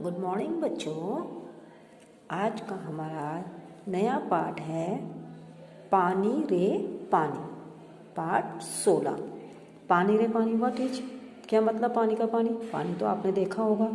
Good morning बच्चों। आज का हमारा नया पाठ है पानी रे पानी, पाठ 16। पानी रे पानी व्हाट इज, क्या मतलब पानी का पानी। पानी तो आपने देखा होगा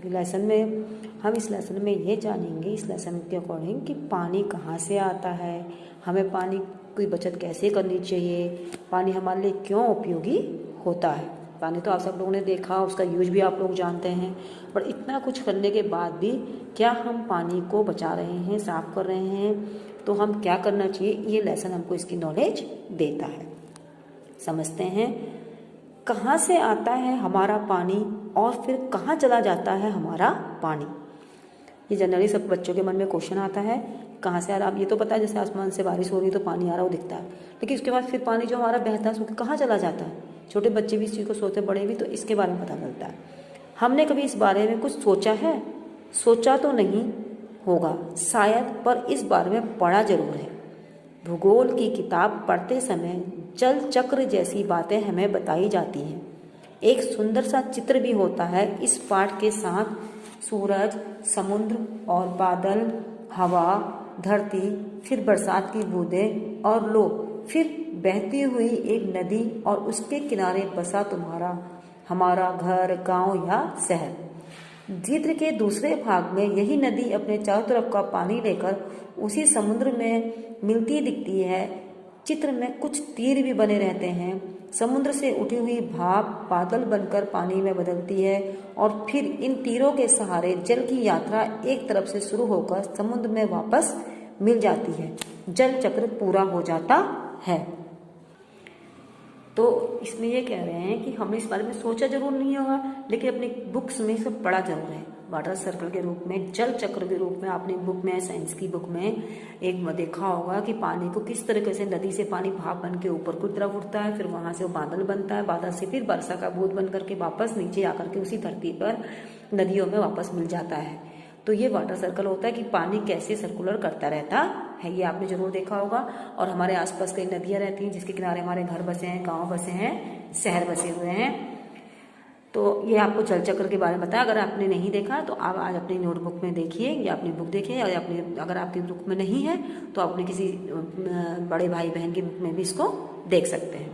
लेसन में। हम इस लेसन में ये जानेंगे, इस लेसन के अकॉर्डिंग, कि पानी कहाँ से आता है, हमें पानी की बचत कैसे करनी चाहिए, पानी हमारे लिए क्यों उपयोगी होता है। पानी तो आप सब लोगों ने देखा, उसका यूज भी आप लोग जानते हैं, पर इतना कुछ करने के बाद भी क्या हम पानी को बचा रहे हैं, साफ कर रहे हैं, तो हम क्या करना चाहिए, ये लेसन हमको इसकी नॉलेज देता है। समझते हैं कहाँ से आता है हमारा पानी और फिर कहाँ चला जाता है हमारा पानी। ये जनरली सब बच्चों के मन में क्वेश्चन आता है, कहाँ से आ रहा। अब ये तो पता है जैसे आसमान से बारिश हो रही है तो पानी आ रहा, वो दिखता है, लेकिन उसके बाद फिर पानी जो हमारा बहता है कहाँ चला जाता है। छोटे बच्चे भी इस चीज़ को सोचते, बड़े भी, तो इसके बारे में पता चलता है। हमने कभी इस बारे में कुछ सोचा है? सोचा तो नहीं होगा शायद, पर इस बारे में पढ़ा जरूर है। भूगोल की किताब पढ़ते समय जल चक्र जैसी बातें हमें बताई जाती हैं। एक सुंदर सा चित्र भी होता है इस पाठ के साथ। सूरज, समुद्र और बादल, हवा, धरती, फिर बरसात की बूंदें और लो, फिर बहती हुई एक नदी और उसके किनारे बसा हमारा घर, गांव या शहर। चित्र के दूसरे भाग में यही नदी अपने चारों तरफ का पानी लेकर उसी समुद्र में मिलती दिखती है। चित्र में कुछ तीर भी बने रहते हैं। समुद्र से उठी हुई भाप बादल बनकर पानी में बदलती है और फिर इन तीरों के सहारे जल की यात्रा एक तरफ से शुरू होकर समुद्र में वापस मिल जाती है। जल चक्र पूरा हो जाता है। तो इसमें ये कह रहे हैं कि हमने इस बारे में सोचा जरूर नहीं होगा, लेकिन अपनी बुक्स में सब पढ़ा जरूर है। वाटर सर्कल के रूप में, जल चक्र के रूप में आपने बुक में, साइंस की बुक में एक देखा होगा कि पानी को किस तरीके से नदी से पानी भाप बन के ऊपर की तरफ उठता है, फिर वहां से वो बादल बनता है, बादल से फिर वर्षा का बूंद बन करके वापस नीचे आकर के उसी धरती पर नदियों में वापस मिल जाता है। तो ये वाटर सर्कल होता है कि पानी कैसे सर्कुलर करता रहता है, ये आपने जरूर देखा होगा। और हमारे आसपास कई नदियां रहती हैं जिसके किनारे हमारे घर बसे हैं, गांव बसे हैं, शहर बसे हुए हैं। तो ये आपको जल चक्र के बारे में बताया। अगर आपने नहीं देखा तो आप आज अपनी नोटबुक में देखिए या अपनी बुक देखिए, या अपने अगर आपकी बुक में नहीं है तो अपने किसी बड़े भाई बहन की बुक में भी इसको देख सकते हैं।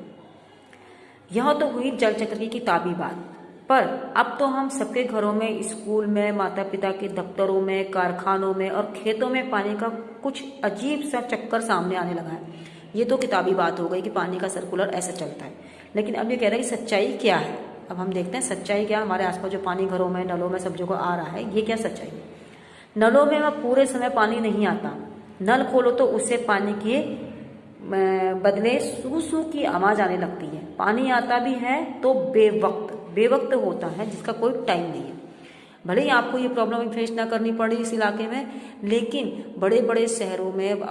यह तो हुई जल चक्र की किताबी बात, पर अब तो हम सबके घरों में, स्कूल में, माता पिता के दफ्तरों में, कारखानों में और खेतों में पानी का कुछ अजीब सा चक्कर सामने आने लगा है। ये तो किताबी बात हो गई कि पानी का सर्कुलर ऐसे चलता है, लेकिन अब ये कह रहे हैं कि सच्चाई क्या है। अब हम देखते हैं सच्चाई क्या। हमारे आसपास जो पानी घरों में, नलों में, सब जगह आ रहा है, ये क्या सच्चाई है। नलों में पूरे समय पानी नहीं आता। नल खोलो तो उससे पानी के बदले सू सू की आवाज आने लगती है। पानी आता भी है तो बेवक्त होता है, जिसका कोई टाइम नहीं है। भले ही आपको ये प्रॉब्लम फेस ना करनी पड़ी इस इलाके में, लेकिन बड़े बड़े शहरों में,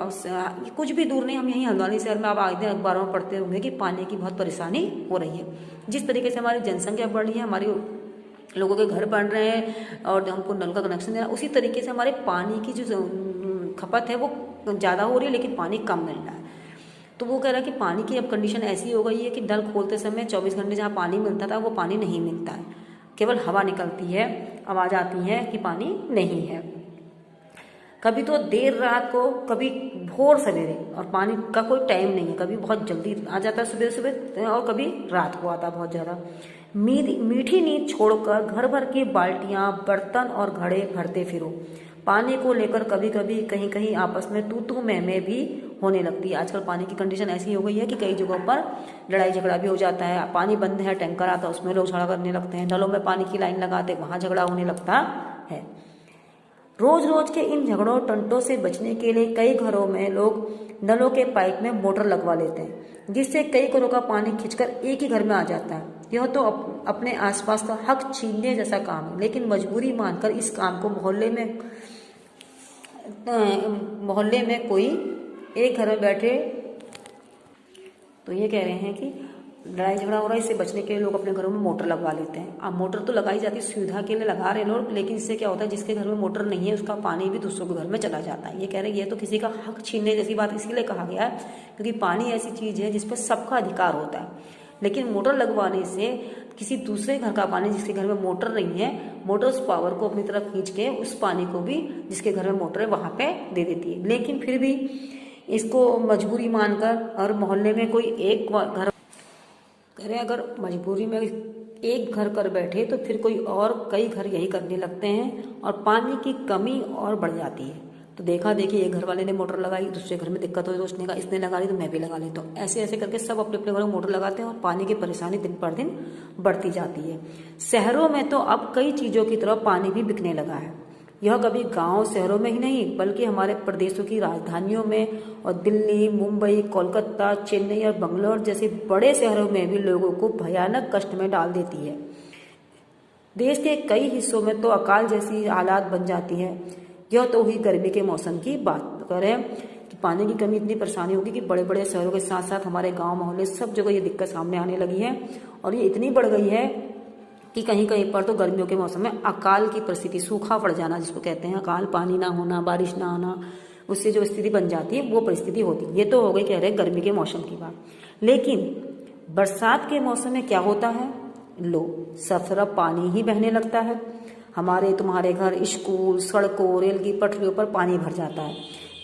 कुछ भी दूर नहीं, हम यहीं हल्द्वानी शहर में आप आए दिन अखबारों में पढ़ते होंगे कि पानी की बहुत परेशानी हो रही है। जिस तरीके से हमारी जनसंख्या बढ़ रही है, हमारी लोगों के घर बन रहे हैं और हमको नल का कनेक्शन देना, उसी तरीके से हमारे पानी की जो खपत है वो ज़्यादा हो रही है, लेकिन पानी कम मिल रहा है। तो वो कह रहा है कि पानी की अब कंडीशन ऐसी हो गई है कि नल खोलते समय 24 घंटे जहाँ पानी मिलता था वो पानी नहीं मिलता है, केवल हवा निकलती है, आवाज आती है कि पानी नहीं है। कभी तो देर रात को, कभी भोर सवेरे, और पानी का कोई टाइम नहीं है। कभी बहुत जल्दी आ जाता है सुबह सुबह और कभी रात को आता बहुत ज़्यादा। मीठी नींद छोड़कर घर भर की बाल्टियां, बर्तन और घड़े भरते फिरो। पानी को लेकर कभी कभी कहीं कहीं आपस में तू तू मैं भी होने लगती है। आजकल पानी की कंडीशन ऐसी हो गई है कि कई जगहों पर लड़ाई झगड़ा भी हो जाता है। पानी बंद है, टैंकर आता है, उसमें लोग झगड़ा करने लगते हैं। नलों में पानी की लाइन लगाते, वहां झगड़ा होने लगता है। रोज रोज के इन झगड़ों टंटों से बचने के लिए कई घरों में लोग नलों के पाइप में मोटर लगवा लेते हैं, जिससे कई घरों का पानी खिंचकर एक ही घर में आ जाता है। यह तो अपने आसपास का हक छीनने जैसा काम है, लेकिन मजबूरी मानकर इस काम को मोहल्ले में कोई एक घर में बैठे, तो ये कह रहे हैं कि लड़ाई झगड़ा हो रहा है, इससे बचने के लिए लोग अपने घरों में मोटर लगवा लेते हैं। अब मोटर तो लगाई जाती है, सुविधा के लिए लगा रहे लोग, लेकिन इससे क्या होता है, जिसके घर में मोटर नहीं है उसका पानी भी दूसरों के घर में चला जाता है। ये कह रहे हैं ये तो किसी का हक छीनने जैसी बात इसलिए कहा गया है क्योंकि पानी ऐसी चीज है जिस पर सबका अधिकार होता है। लेकिन मोटर लगवाने से किसी दूसरे घर का पानी, जिसके घर में मोटर नहीं है, मोटर उस पावर को अपनी तरफ खींच के उस पानी को भी जिसके घर में मोटर है वहां पे दे देती है। लेकिन फिर भी इसको मजबूरी मानकर और मोहल्ले में कोई एक घर करे, अगर मजबूरी में एक घर कर बैठे तो फिर कोई और कई घर यही करने लगते हैं और पानी की कमी और बढ़ जाती है। तो देखा देखी एक घर वाले ने मोटर लगाई, दूसरे घर में दिक्कत हुई तो उसने कहा इसने लगा ली तो मैं भी लगा लेता हूँ। ऐसे ऐसे करके सब अपने अपने घरों में मोटर लगाते हैं और पानी की परेशानी दिन पर दिन बढ़ती जाती है। शहरों में तो अब कई चीज़ों की तरफ पानी भी बिकने लगा है। यह कभी गांव शहरों में ही नहीं बल्कि हमारे प्रदेशों की राजधानियों में और दिल्ली, मुंबई, कोलकाता, चेन्नई और बंगलोर जैसे बड़े शहरों में भी लोगों को भयानक कष्ट में डाल देती है। देश के कई हिस्सों में तो अकाल जैसी हालात बन जाती है। यह तो हुई गर्मी के मौसम की बात करें कि पानी की कमी इतनी परेशानी होगी कि बड़े बड़े शहरों के साथ साथ हमारे गांव मोहल्ले सब जगह ये दिक्कत सामने आने लगी है और ये इतनी बढ़ गई है कि कहीं कहीं पर तो गर्मियों के मौसम में अकाल की परिस्थिति, सूखा पड़ जाना जिसको कहते हैं, अकाल, पानी ना होना, बारिश ना आना, उससे जो स्थिति बन जाती है वो परिस्थिति होती है। ये तो हो गई कह रहे गर्मी के मौसम की बात। लेकिन बरसात के मौसम में क्या होता है, लो सब तरफ पानी ही बहने लगता है। हमारे तुम्हारे घर, स्कूल, सड़कों, रेल की पटरियों पर पानी भर जाता है।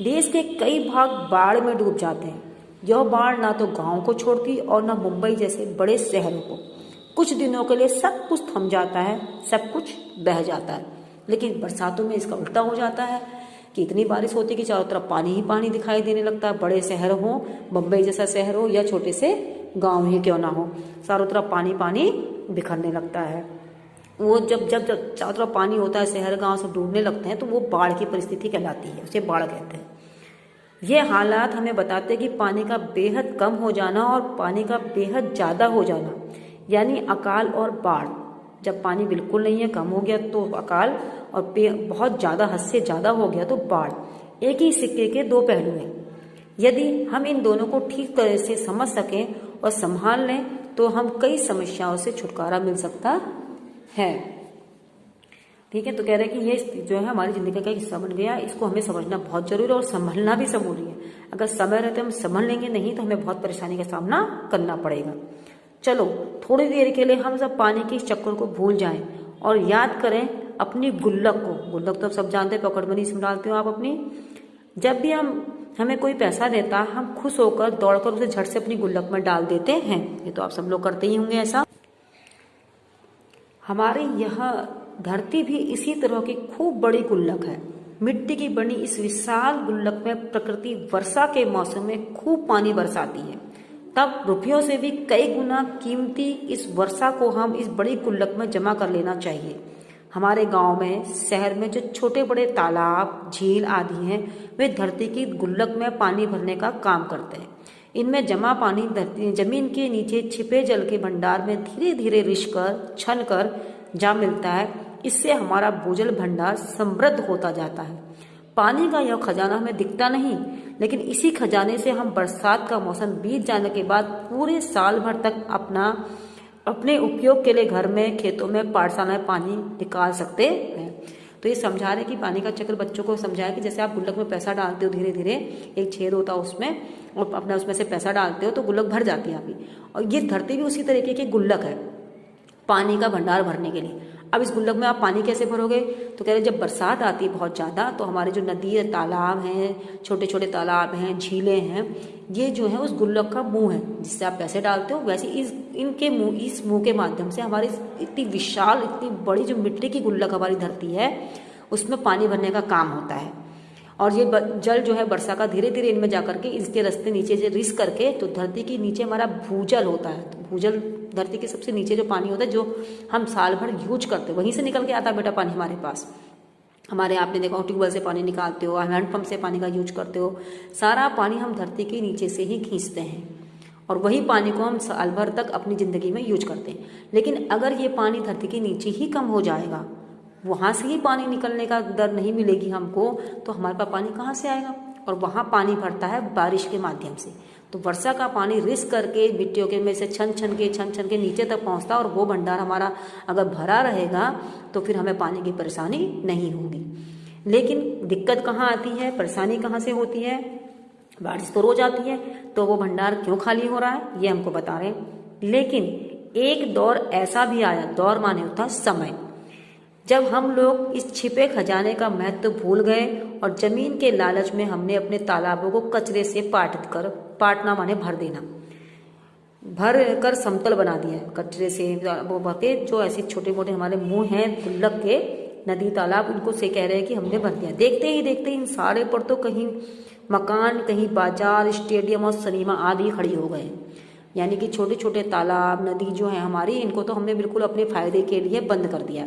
देश के कई भाग बाढ़ में डूब जाते हैं। यह बाढ़ ना तो गांव को छोड़ती और ना मुंबई जैसे बड़े शहरों को। कुछ दिनों के लिए सब कुछ थम जाता है, सब कुछ बह जाता है। लेकिन बरसातों में इसका उल्टा हो जाता है कि इतनी बारिश होती है कि चारों तरफ पानी ही पानी दिखाई देने लगता है। बड़े शहर हो, मुंबई जैसा शहर हो या छोटे से गाँव ही क्यों ना हो, चारों तरफ पानी पानी बिखरने लगता है। वो जब जब जब चारों तरफ पानी होता है, शहर गांव सब डूबने लगते हैं तो वो बाढ़ की परिस्थिति कहलाती है, उसे बाढ़ कहते हैं। ये हालात हमें बताते हैं कि पानी का बेहद कम हो जाना और पानी का बेहद ज़्यादा हो जाना, यानी अकाल और बाढ़। जब पानी बिल्कुल नहीं है, कम हो गया तो अकाल, और बहुत ज़्यादा, हद से ज़्यादा हो गया तो बाढ़। एक ही सिक्के के दो पहलू हैं। यदि हम इन दोनों को ठीक तरह से समझ सकें और संभाल लें तो हम कई समस्याओं से छुटकारा मिल सकता है। ठीक है, तो कह रहे हैं कि ये जो है हमारी जिंदगी का एक हिस्सा बन गया, इसको हमें समझना बहुत जरूरी है और संभलना भी जरूरी है। अगर समय रहते हम संभल लेंगे, नहीं तो हमें बहुत परेशानी का सामना करना पड़ेगा। चलो थोड़ी देर के लिए हम सब पानी के इस चक्कर को भूल जाएं और याद करें अपनी गुल्लक को। गुल्लक तो आप सब जानते हैं, पॉकेट मनी इसमें डालते हो आप अपनी। जब भी हमें कोई पैसा देता, हम खुश होकर दौड़कर उसे झट से अपनी गुल्लक में डाल देते हैं। ये तो आप सब लोग करते ही होंगे ऐसा। हमारी यह धरती भी इसी तरह की खूब बड़ी गुल्लक है। मिट्टी की बनी इस विशाल गुल्लक में प्रकृति वर्षा के मौसम में खूब पानी बरसाती है। तब रुपयों से भी कई गुना कीमती इस वर्षा को हम इस बड़ी गुल्लक में जमा कर लेना चाहिए। हमारे गांव में, शहर में जो छोटे बड़े तालाब, झील आदि हैं, वे धरती की गुल्लक में पानी भरने का काम करते हैं। इनमें जमा पानी धरती जमीन के नीचे छिपे जल के भंडार में धीरे धीरे रिसकर, छन कर जा मिलता है। इससे हमारा भूजल भंडार समृद्ध होता जाता है। पानी का यह खजाना हमें दिखता नहीं, लेकिन इसी खजाने से हम बरसात का मौसम बीत जाने के बाद पूरे साल भर तक अपने उपयोग के लिए घर में, खेतों में, पाठशाला में पानी निकाल सकते हैं। तो ये समझा रहे कि पानी का चक्र बच्चों को समझाया कि जैसे आप गुल्लक में पैसा डालते हो, धीरे धीरे एक छेद होता है उसमें, और अपना उसमें से पैसा डालते हो तो गुल्लक भर जाती है आपकी। और ये धरती भी उसी तरीके की गुल्लक है पानी का भंडार भरने के लिए। अब इस गुल्लक में आप पानी कैसे भरोगे, तो कह रहे जब बरसात आती है बहुत ज़्यादा, तो हमारे जो नदी, तालाब हैं, छोटे छोटे तालाब हैं, झीलें हैं, ये जो है उस गुल्लक का मुंह है जिससे आप पैसे डालते हो। वैसे इस मुंह के माध्यम से हमारी इतनी विशाल, इतनी बड़ी जो मिट्टी की गुल्लक हमारी धरती है, उसमें पानी भरने का काम होता है। और ये जल जो है वर्षा का धीरे धीरे इनमें जा करके इसके रास्ते नीचे से रिस करके, तो धरती के नीचे हमारा भूजल होता है। तो भूजल धरती के सबसे नीचे जो पानी होता है, जो हम साल भर यूज करते हैं, वहीं से निकल के आता है बेटा पानी हमारे पास। हमारे आपने देखा ट्यूबवेल से पानी निकालते हो, हैंडपंप से पानी का यूज करते हो, सारा पानी हम धरती के नीचे से ही खींचते हैं और वही पानी को हम साल भर तक अपनी जिंदगी में यूज करते हैं। लेकिन अगर ये पानी धरती के नीचे ही कम हो जाएगा, वहां से ही पानी निकलने का दर नहीं मिलेगी हमको, तो हमारे पास पानी कहाँ से आएगा। और वहां पानी भरता है बारिश के माध्यम से। तो वर्षा का पानी रिस करके मिट्टियों के में से छन छन के नीचे तक पहुंचता है, और वो भंडार हमारा अगर भरा रहेगा तो फिर हमें पानी की परेशानी नहीं होगी। लेकिन दिक्कत कहाँ आती है, परेशानी कहाँ से होती है, बारिश तो रोज आती है, तो वो भंडार क्यों खाली हो रहा है, ये हमको बता रहे हैं। लेकिन एक दौर ऐसा भी आया, दौर माने होता समय, जब हम लोग इस छिपे खजाने का महत्व भूल गए और जमीन के लालच में हमने अपने तालाबों को कचरे से पाटना माने भर देना, भर कर समतल बना दिया है। कचरे से वो भर के जो ऐसे छोटे मोटे हमारे मुंह हैं गुल्लक के, नदी तालाब, उनको से कह रहे हैं कि हमने भर दिया। देखते ही देखते इन सारे पर तो कहीं मकान, कहीं बाजार, स्टेडियम और सिनेमा आदि खड़ी हो गए। यानी कि छोटे छोटे तालाब, नदी जो है हमारी, इनको तो हमने बिल्कुल अपने फायदे के लिए बंद कर दिया।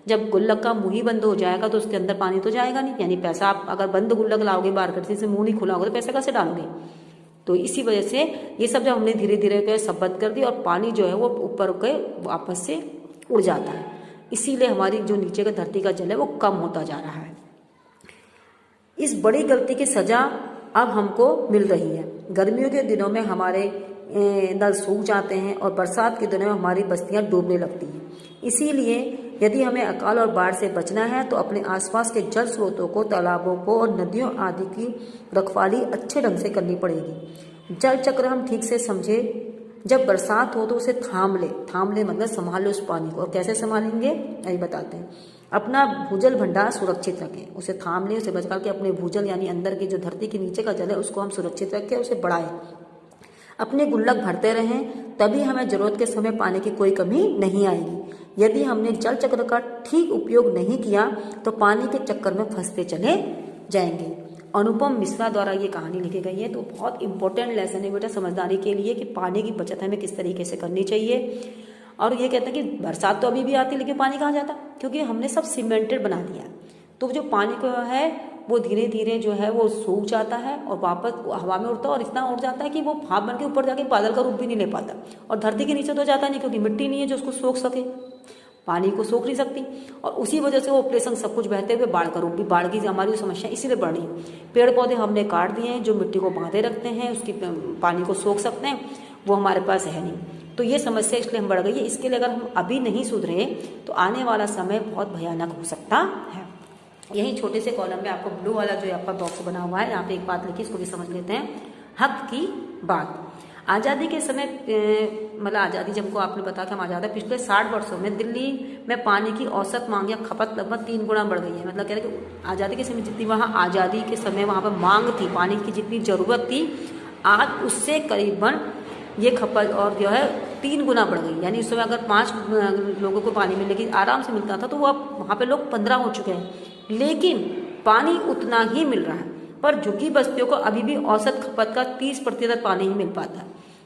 जब गुल्लक का मुंह ही बंद हो जाएगा तो उसके अंदर पानी तो जाएगा नहीं। यानी पैसा आप अगर बंद गुल्लक लाओगे बाहर करके से मुंह नहीं खुला होगा तो पैसा कैसे डालोगे। तो इसी वजह से ये सब जब हमने धीरे धीरे सब बंद कर दिया और पानी जो है वो ऊपर के वापस से उड़ जाता है। इसीलिए हमारी जो नीचे का धरती का जल है वो कम होता जा रहा है। इस बड़ी गलती की सजा अब हमको मिल रही है। गर्मियों के दिनों में हमारे नल सूख जाते हैं और बरसात के दिनों में हमारी बस्तियां डूबने लगती हैं। इसीलिए यदि हमें अकाल और बाढ़ से बचना है तो अपने आसपास के जल स्रोतों को, तालाबों को और नदियों आदि की रखवाली अच्छे ढंग से करनी पड़ेगी। जल चक्र हम ठीक से समझे। जब बरसात हो तो उसे थाम ले मतलब संभाल लो उस पानी को। और कैसे संभालेंगे यही बताते हैं। अपना भूजल भंडार सुरक्षित रखें, उसे थाम लें, उसे बचा के अपने भूजल यानी अंदर की जो धरती के नीचे का जल है उसको हम सुरक्षित रखें, उसे बढ़ाएं। अपने गुल्लक भरते रहें, तभी हमें जरूरत के समय पानी की कोई कमी नहीं आएगी। यदि हमने जल चक्र का ठीक उपयोग नहीं किया तो पानी के चक्कर में फंसते चले जाएंगे। अनुपम मिश्रा द्वारा ये कहानी लिखी गई है। तो बहुत इंपॉर्टेंट लेसन है बेटा समझदारी के लिए कि पानी की बचत हमें किस तरीके से करनी चाहिए। और ये कहते हैं कि बरसात तो अभी भी आती है लेकिन पानी कहाँ जाता, क्योंकि हमने सब सीमेंटेड बना दिया। तो जो पानी को है वो धीरे धीरे जो है वो सूख जाता है और वापस हवा में उड़ता है और इतना उड़ जाता है कि वो भाप बन के ऊपर जाके बादल का रूप भी नहीं ले पाता और धरती के नीचे तो जाता नहीं, क्योंकि मिट्टी नहीं है जो उसको सोख सके, पानी को सोख नहीं सकती। और उसी वजह से वो प्लेसन सब कुछ बहते हुए बाढ़ का रूप भी, बाढ़ की हमारी समस्या इसीलिए बढ़ रही है। पेड़ पौधे हमने काट दिए हैं जो मिट्टी को बांधे रखते हैं, उसकी पानी को सोख सकते हैं, वो हमारे पास है नहीं। तो ये समस्या इसलिए हम बढ़ गई है। इसके लिए अगर हम अभी नहीं सुधरे तो आने वाला समय बहुत भयानक हो सकता है। यही छोटे से कॉलम में आपको ब्लू वाला जो आपका बॉक्स बना हुआ है, यहाँ पे एक बात लिखी, इसको भी समझ लेते हैं। हक की बात। आज़ादी के समय मतलब आज़ादी जब को आपने बताया कि हम आज़ाद है, पिछले 60 वर्षों में दिल्ली में पानी की औसत मांग या खपत लगभग 3 गुना बढ़ गई है। मतलब कह रहे कि आज़ादी के समय जितनी वहाँ आज़ादी के समय वहाँ पर मांग थी, पानी की जितनी ज़रूरत थी, आज उससे करीबन ये खपत और जो है 3 गुना बढ़ गई। यानी उस समय अगर 5 लोगों को पानी मिलने की आराम से मिलता था तो वो अब वहाँ पे लोग 15 हो चुके हैं, लेकिन पानी उतना ही मिल रहा है। पर झुग्गी बस्तियों को अभी भी औसत खपत का 30% पानी ही मिल पाता है।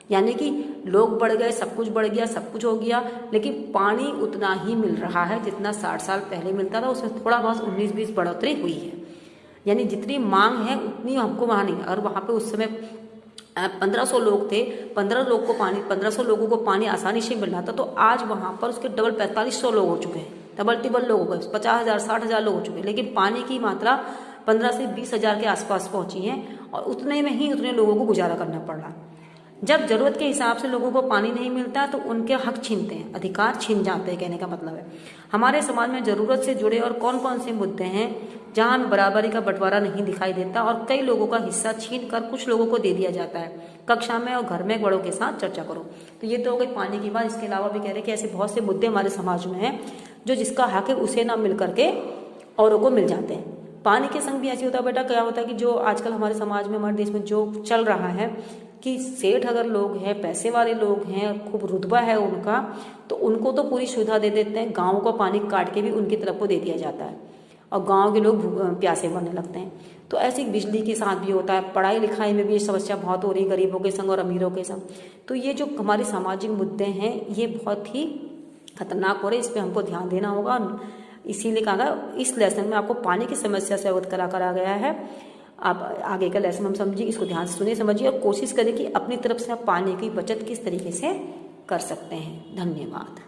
यानी कि लोग बढ़ गए, सब कुछ बढ़ गया, सब कुछ हो गया, लेकिन पानी उतना ही मिल रहा है जितना 60 साल पहले मिलता था। उसमें थोड़ा बहुत 19-20 बढ़ोतरी हुई है। यानी जितनी मांग है उतनी हमको वहाँ नहीं। और वहाँ पे उस समय 1500 लोग थे, 1500 लोगों को पानी आसानी से मिल रहा था। तो आज वहाँ पर उसके डबल 4500 लोग हो चुके हैं, डबल टिबल लोग हो गए, 50,000 60,000 लोग हो चुके हैं। लेकिन पानी की मात्रा 15 से 20,000 के आसपास पहुंची है और उतने में ही उतने लोगों को गुजारा करना पड़ रहा। जब जरूरत के हिसाब से लोगों को पानी नहीं मिलता तो उनके हक छीनते हैं, अधिकार छीन जाते हैं, कहने का मतलब है। हमारे समाज में जरूरत से जुड़े और कौन कौन से मुद्दे हैं जहां बराबरी का बंटवारा नहीं दिखाई देता और कई लोगों का हिस्सा छीन कर कुछ लोगों को दे दिया जाता है। कक्षा में और घर में बड़ों के साथ चर्चा करो। तो ये तो हो गई पानी की बात। इसके अलावा भी कह रहे हैं कि ऐसे बहुत से मुद्दे हमारे समाज में हैं जो जिसका हक है उसे ना मिल करके औरों को मिल जाते हैं। पानी के संग भी ऐसे होता है बेटा, क्या होता है कि जो आजकल हमारे समाज में, हमारे देश में जो चल रहा है कि सेठ अगर लोग हैं, पैसे वाले लोग हैं, खूब रुतबा है उनका, तो उनको तो पूरी सुविधा दे देते हैं। गाँव को पानी काट के भी उनकी तरफ को दे दिया जाता है और गांव के लोग प्यासे मरने लगते हैं। तो ऐसी बिजली के साथ भी होता है, पढ़ाई लिखाई में भी ये समस्या बहुत हो रही है गरीबों के संग और अमीरों के संग। तो ये जो हमारे सामाजिक मुद्दे हैं ये बहुत ही खतरनाक हो रहे हैं, इस पर हमको ध्यान देना होगा। इसीलिए कहा इस लेसन में आपको पानी की समस्या से अवगत करा गया है। आप आगे का लेसन हम समझिए, इसको ध्यान से सुनिए, समझिए और कोशिश करें कि अपनी तरफ से आप पानी की बचत किस तरीके से कर सकते हैं। धन्यवाद।